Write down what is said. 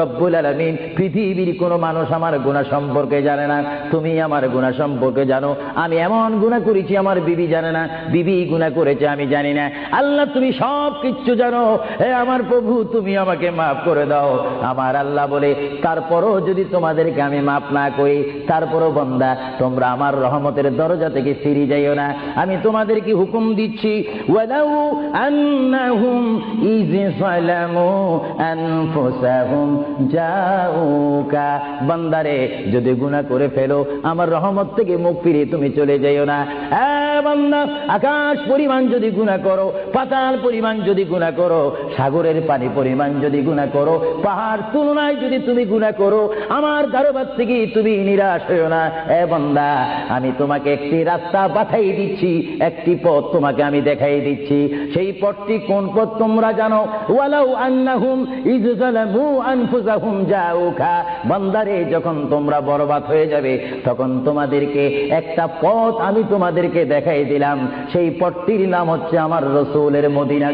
রব্বুল আলামিন পৃথিবীর কোনো মানুষ আমার গুনাহ সম্পর্কে জানে না, তুমি আমার গুনাহ সম্পর্কে জানো। আমি এমন গুনাহ করেছি আমার বিবি জানে না, বিবি গুনাহ করেছে আমি জানি না। আল্লাহ তুমি সব কিচ্ছু জানো, হে আমার প্রভু তুমি আমাকে মাফ করে দাও। আমার আল্লাহ বলে, তারপরও যদি তোমাদেরকে আমি মাফ না করি, তারপরও বান্দা তোমরা আমার রহমতের দরজা থেকে ফিরে যাইও না। আমি তোমাদেরকে হুকুম দিচ্ছি, ওয়ালাউ আন্নাহুম ইয যালামু আনফুসাহুম জাউকা, বান্দারে যদি গুনাহ করে ফেলো আমার রহমত থেকে মুখ ফিরিয়ে তুমি চলে যাইও না। বান্দা, আকাশ পরিমাণ যদি গুনাহ করো, পাতাল পরিমাণ যদি গুনাহ করো, সাগরের পানি পরিমাণ যদি গুনাহ করো, পাহাড় তুলনায় যদি তুমি গুনাহ করো, আমার দরবার থেকে তুমি নিরাশ হইও না। বান্দা, আমি তোমাকে একটি রাস্তা পাঠাই দিচ্ছি, একটি পথ তোমাকে আমি দেখাই দিচ্ছি। সেই পথটি কোন পথ তোমরা জানো? ওয়ালাউ আন্নাহুম ইয যালামু আনফুসাহুম জাউকা, বান্দারে যখন তোমরা বরবাদ হয়ে যাবে তখন তোমাদেরকে একটা পথ আমি তোমাদেরকে দেখাই দিলাম, সেই পথটির নাম হচ্ছে আমার রাসূলের মদিনা।